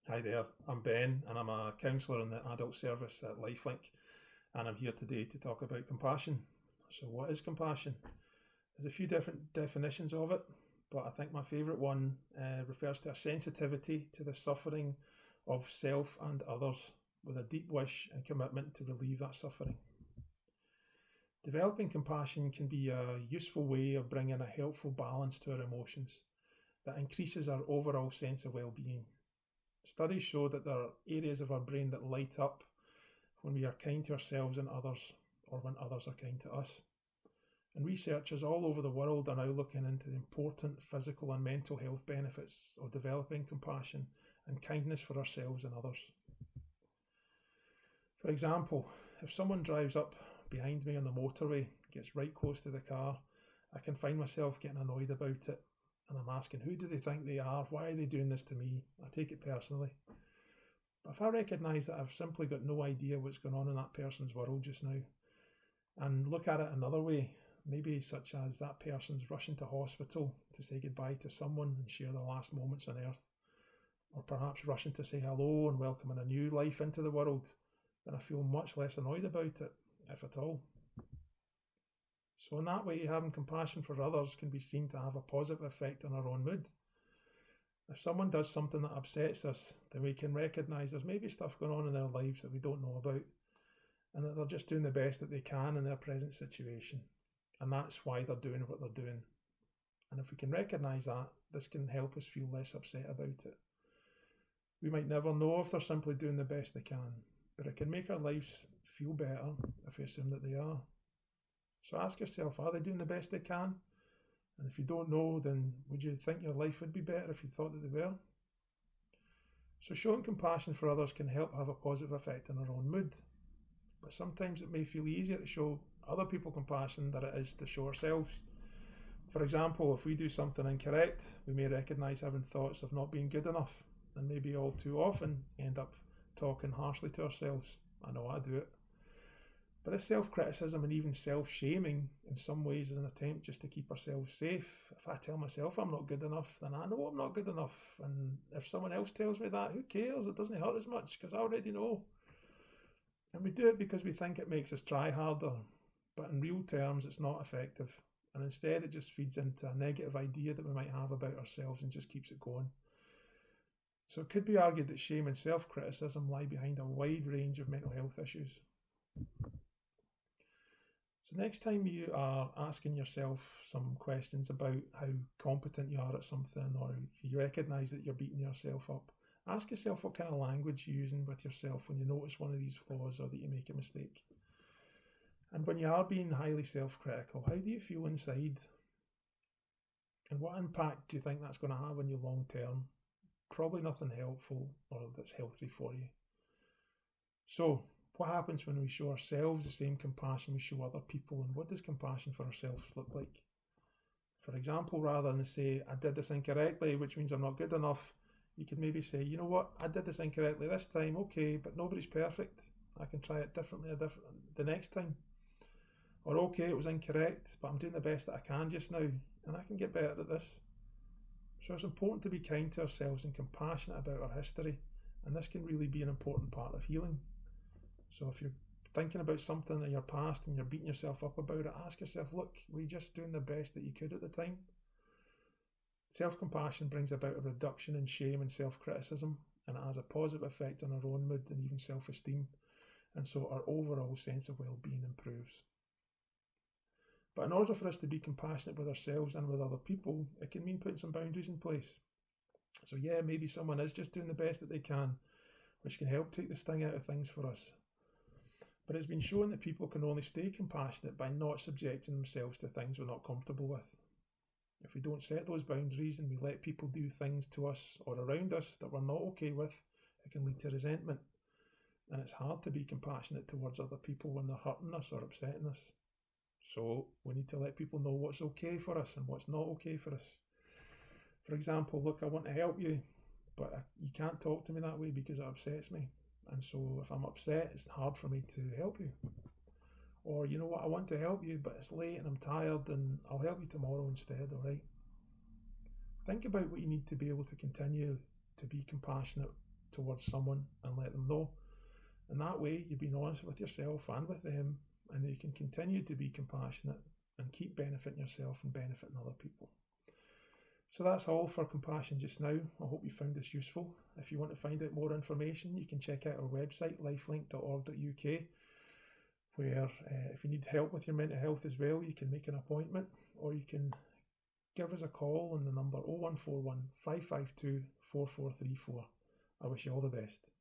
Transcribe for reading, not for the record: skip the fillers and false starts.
Hi there, I'm Ben and I'm a counsellor in the adult service at Lifelink, and I'm here today to talk about compassion. So, what is compassion? There's a few different definitions of it, but I think my favourite one refers to a sensitivity to the suffering of self and others with a deep wish and commitment to relieve that suffering. Developing compassion can be a useful way of bringing a helpful balance to our emotions that increases our overall sense of well-being. Studies show that there are areas of our brain that light up when we are kind to ourselves and others, or when others are kind to us. And researchers all over the world are now looking into the important physical and mental health benefits of developing compassion and kindness for ourselves and others. For example, if someone drives up behind me on the motorway, gets right close to the car, I can find myself getting annoyed about it, and I'm asking, who do they think they are? Why are they doing this to me? I take it personally. But if I recognise that I've simply got no idea what's going on in that person's world just now, and look at it another way, maybe such as that person's rushing to hospital to say goodbye to someone and share their last moments on earth, or perhaps rushing to say hello and welcoming a new life into the world, then I feel much less annoyed about it, if at all. So in that way, having compassion for others can be seen to have a positive effect on our own mood. If someone does something that upsets us, then we can recognise there's maybe stuff going on in their lives that we don't know about, and that they're just doing the best that they can in their present situation. And that's why they're doing what they're doing. And if we can recognise that, this can help us feel less upset about it. We might never know if they're simply doing the best they can, but it can make our lives feel better if we assume that they are. So ask yourself, are they doing the best they can? And if you don't know, then would you think your life would be better if you thought that they were? So showing compassion for others can help have a positive effect on our own mood. But sometimes it may feel easier to show other people compassion than it is to show ourselves. For example, if we do something incorrect, we may recognise having thoughts of not being good enough, and maybe all too often end up talking harshly to ourselves. I know I do it. But this self-criticism and even self-shaming in some ways is an attempt just to keep ourselves safe. If I tell myself I'm not good enough, then I know I'm not good enough. And if someone else tells me that, who cares? It doesn't hurt as much because I already know. And we do it because we think it makes us try harder. But in real terms, it's not effective. And instead, it just feeds into a negative idea that we might have about ourselves and just keeps it going. So it could be argued that shame and self-criticism lie behind a wide range of mental health issues. So next time you are asking yourself some questions about how competent you are at something, or you recognise that you're beating yourself up, ask yourself what kind of language you're using with yourself when you notice one of these flaws or that you make a mistake. And when you are being highly self-critical, how do you feel inside? And what impact do you think that's going to have on you long term? Probably nothing helpful or that's healthy for you. So, what happens when we show ourselves the same compassion we show other people, and what does compassion for ourselves look like? For example, rather than say, I did this incorrectly, which means I'm not good enough, you could maybe say, you know what, I did this incorrectly this time, okay, but nobody's perfect. I can try it differently the next time. Or okay, it was incorrect, but I'm doing the best that I can just now, and I can get better at this. So it's important to be kind to ourselves and compassionate about our history, and this can really be an important part of healing. So if you're thinking about something in your past and you're beating yourself up about it, ask yourself, look, were you just doing the best that you could at the time? Self-compassion brings about a reduction in shame and self-criticism, and it has a positive effect on our own mood and even self-esteem, and so our overall sense of well-being improves. But in order for us to be compassionate with ourselves and with other people, it can mean putting some boundaries in place. So yeah, maybe someone is just doing the best that they can, which can help take the sting out of things for us. But it's been shown that people can only stay compassionate by not subjecting themselves to things we're not comfortable with. If we don't set those boundaries and we let people do things to us or around us that we're not okay with, it can lead to resentment. And it's hard to be compassionate towards other people when they're hurting us or upsetting us. So we need to let people know what's okay for us and what's not okay for us. For example, look, I want to help you, but you can't talk to me that way because it upsets me. And so if I'm upset, it's hard for me to help you. Or, you know what, I want to help you, but it's late and I'm tired and I'll help you tomorrow instead, all right? Think about what you need to be able to continue to be compassionate towards someone and let them know. And that way you've been honest with yourself and with them, and you can continue to be compassionate and keep benefiting yourself and benefiting other people. So that's all for compassion just now. I hope you found this useful. If you want to find out more information, you can check out our website, lifelink.org.uk, where if you need help with your mental health as well, you can make an appointment, or you can give us a call on the number 0141 552 4434. I wish you all the best.